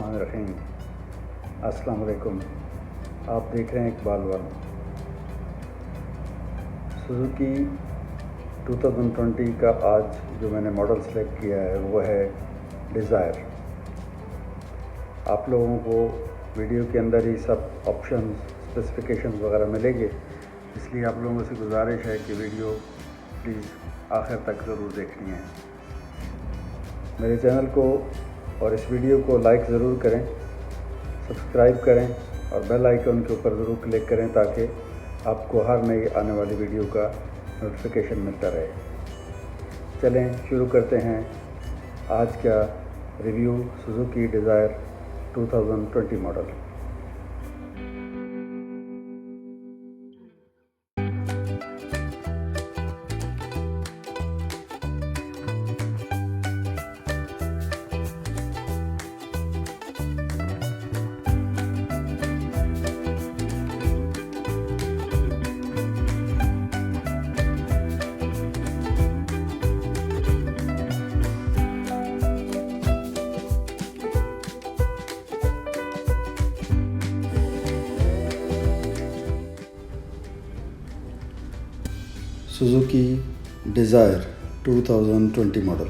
बिस्मिल्लाहिर्रहमानिर्रहीम। अस्सलाम वालेकुम। आप देख रहे हैं इकबाल वन। सुजुकी 2020 का आज जो मैंने मॉडल सेलेक्ट किया है वो है डिज़ायर। आप लोगों को वीडियो के अंदर ही सब ऑप्शंस स्पेसिफिकेशंस वगैरह मिलेंगे, इसलिए आप लोगों से गुजारिश है कि वीडियो प्लीज़ आखिर तक ज़रूर देखनी है। मेरे चैनल को और इस वीडियो को लाइक ज़रूर करें, सब्सक्राइब करें और बेल आइकन के ऊपर ज़रूर क्लिक करें ताकि आपको हर नई आने वाली वीडियो का नोटिफिकेशन मिलता रहे। चलें शुरू करते हैं आज का review Suzuki desire 2020 model. Suzuki desire 2020 model.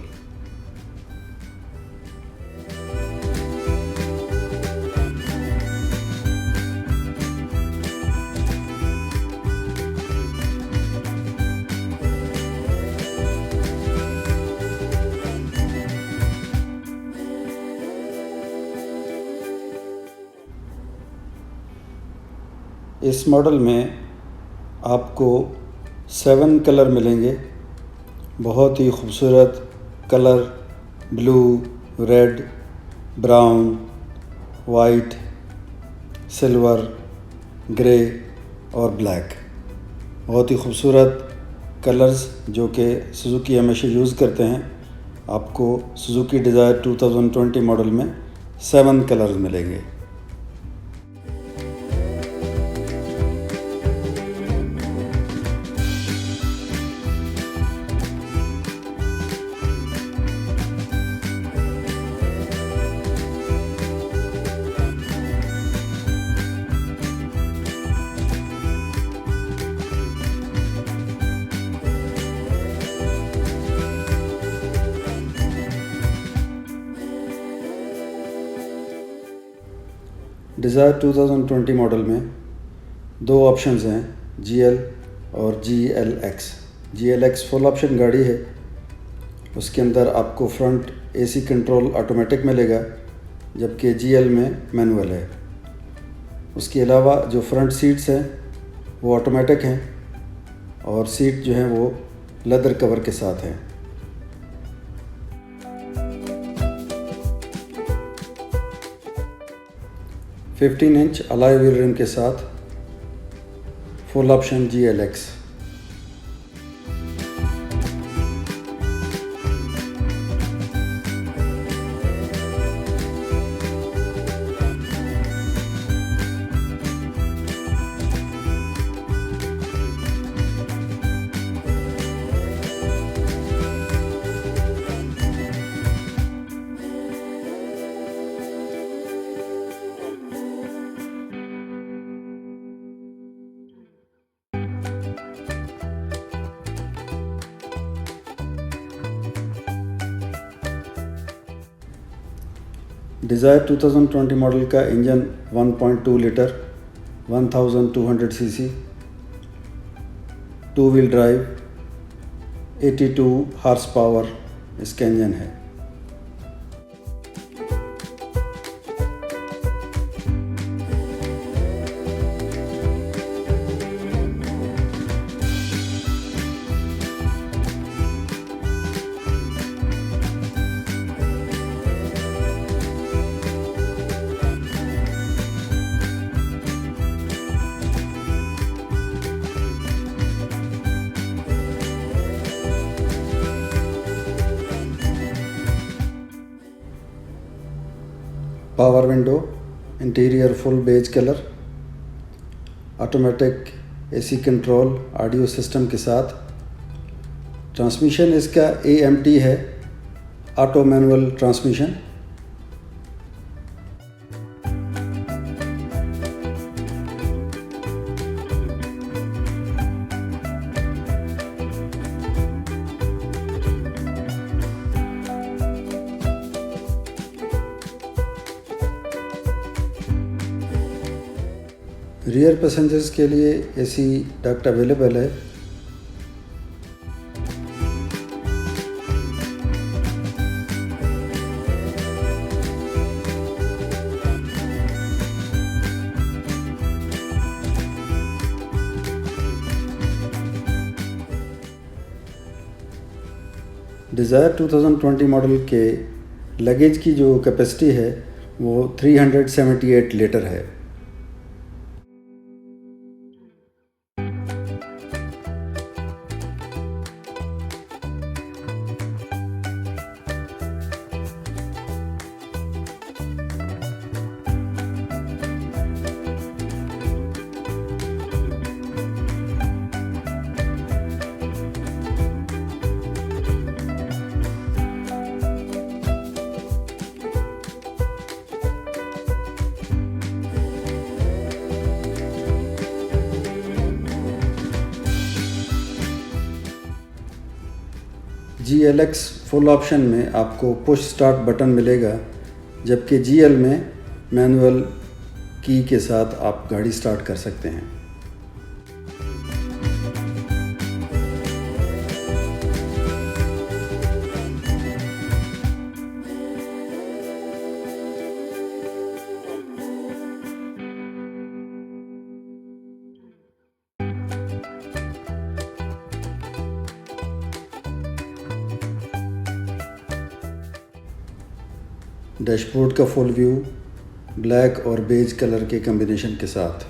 इस मॉडल में आपको 7 कलर मिलेंगे। बहुत ही खूबसूरत colour, blue, red, brown, white, silver, grey और ब्लैक। बहुत ही खूबसूरत कलर्स जो कि सुजुकी हमेशा यूज़ करते हैं। आपको सुजुकी डिज़ायर 2020 मॉडल में 7 कलर्स मिलेंगे। डिज़ायर 2020 मॉडल में 2 ऑप्शंस हैं, GL और GLX। GLX फुल ऑप्शन गाड़ी है। उसके अंदर आपको फ्रंट AC कंट्रोल ऑटोमेटिक मिलेगा, जबकि GL में मैनुअल है। उसके अलावा जो फ्रंट सीट्स हैं वो ऑटोमेटिक हैं और सीट जो है वो लेदर कवर के साथ हैं। $15 इंच अलॉय व्हील रिम के साथ full option GLX। Dzire 2020 model का engine 1.2 litre 1200 CC 2 wheel drive 82 horse power इसका इंजन है। Power window, interior full beige colour, automatic AC control audio system के साथ। ट्रांसमिशन इसका AMT है, auto manual transmission. Rear passengers के लिए AC duct available है। डिज़ायर 2020 मॉडल के लगेज की जो कैपेसिटी है वो 378 लीटर है। GLX फुल ऑप्शन में आपको पुश स्टार्ट बटन मिलेगा, जबकि GL में मैनुअल की के साथ आप गाड़ी स्टार्ट कर सकते हैं। डैशबोर्ड का फुल व्यू ब्लैक और बेज कलर के कॉम्बिनेशन के साथ।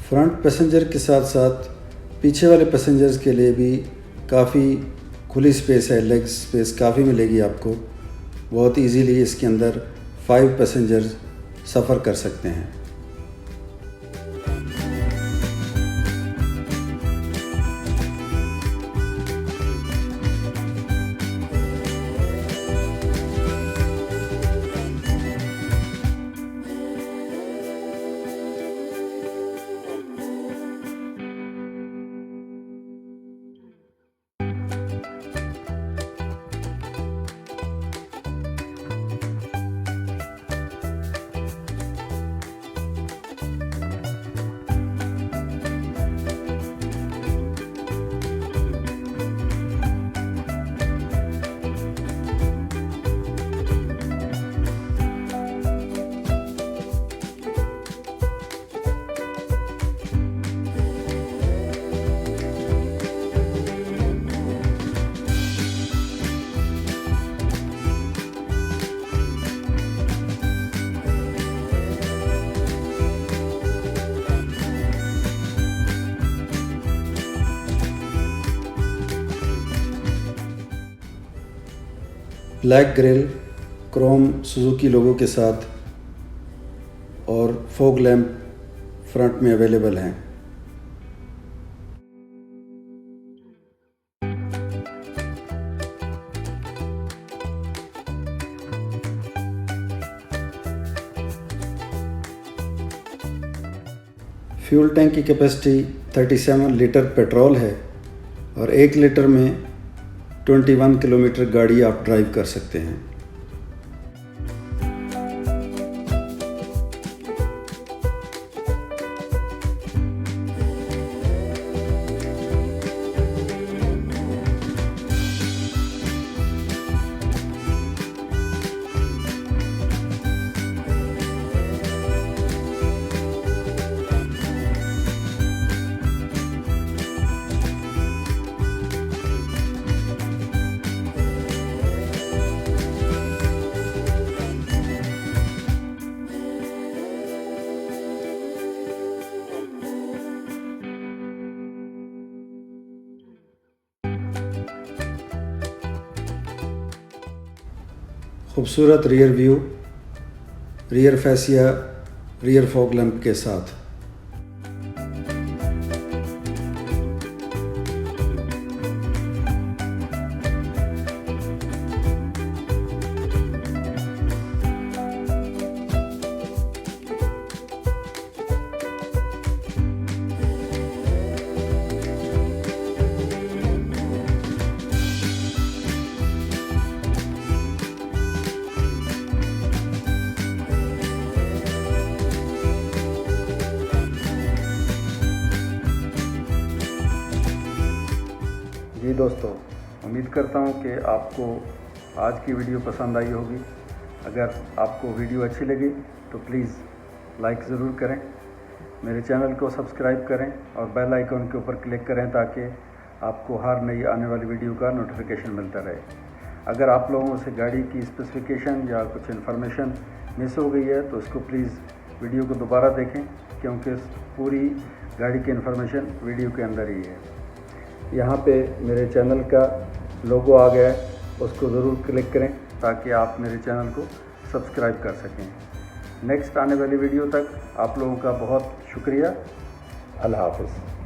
फ्रंट पैसेंजर के साथ साथ पीछे वाले पैसेंजर्स के लिए भी काफ़ी खुली स्पेस है, लेग स्पेस काफ़ी मिलेगी आपको। बहुत इजीली इसके अंदर 5 पैसेंजर्स सफ़र कर सकते हैं। ब्लैक ग्रिल क्रोम सुजुकी लोगो के साथ और फॉग लैंप फ्रंट में अवेलेबल हैं। फ्यूल टैंक की कैपेसिटी 37 लीटर पेट्रोल है और 1 लीटर में 21 किलोमीटर गाड़ी आप ड्राइव कर सकते हैं। खूबसूरत rear view, rear fascia, rear fog lamp के साथ। जी दोस्तों, उम्मीद करता हूँ कि आपको आज की वीडियो पसंद आई होगी। अगर आपको वीडियो अच्छी लगी तो प्लीज़ लाइक ज़रूर करें, मेरे चैनल को सब्सक्राइब करें और बेल आइकन के ऊपर क्लिक करें ताकि आपको हर नई आने वाली वीडियो का नोटिफिकेशन मिलता रहे। अगर आप लोगों से गाड़ी की स्पेसिफिकेशन या कुछ इन्फॉर्मेशन मिस हो गई है तो उसको प्लीज़ वीडियो को दोबारा देखें, क्योंकि पूरी गाड़ी की इन्फॉर्मेशन वीडियो के अंदर ही है। यहाँ पे मेरे चैनल का लोगो आ गया है, उसको ज़रूर क्लिक करें ताकि आप मेरे चैनल को सब्सक्राइब कर सकें। नेक्स्ट आने वाली वीडियो तक आप लोगों का बहुत शुक्रिया। अल्लाह हाफ़िज़।